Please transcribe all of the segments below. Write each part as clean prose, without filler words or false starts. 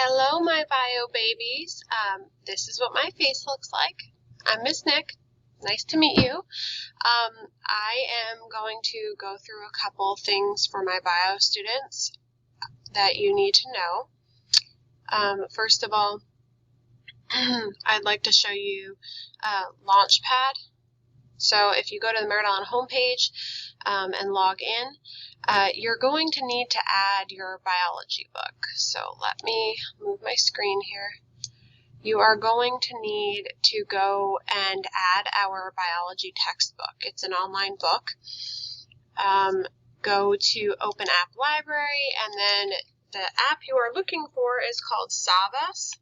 Hello, my bio babies. This is what my face looks like. I'm Miss Nick. Nice to meet you. I am going to go through a couple things for my bio students that you need to know. First of all, I'd like to show you Launchpad. So if you go to the Merritt Island homepage and log in, you're going to need to add your biology book. So let me move my screen here. You are going to need to go and add our biology textbook. It's an online book. Go to Open App Library, and then the app you are looking for is called Savvas.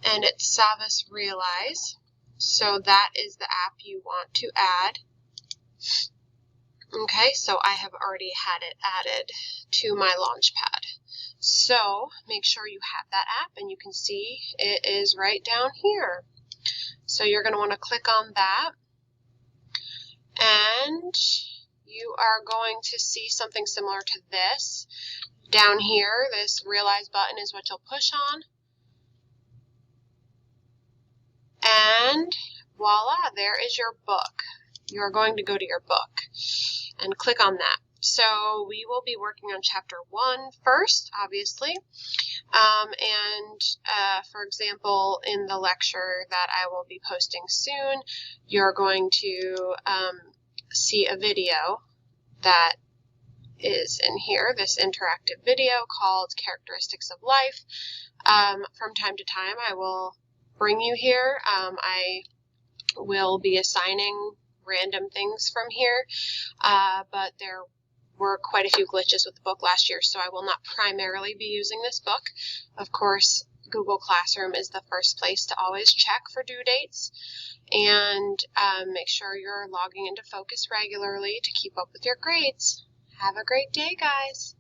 And it's Savvas Realize. So that is the app you want to add. Okay, so I have already had it added to my Launchpad. So make sure you have that app, and you can see it is right down here. So you're going to want to click on that, and you are going to see something similar to this. Down here, this Realize button is what you'll push on. And voila, there is your book. You're going to go to your book and click on that. So we will be working on chapter 1 first, obviously. For example, in the lecture that I will be posting soon, you're going to see a video that is in here, this interactive video called Characteristics of Life. From time to time, I will bring you here. I will be assigning random things from here, but there were quite a few glitches with the book last year, so I will not primarily be using this book. Of course, Google Classroom is the first place to always check for due dates, and make sure you're logging into Focus regularly to keep up with your grades. Have a great day, guys.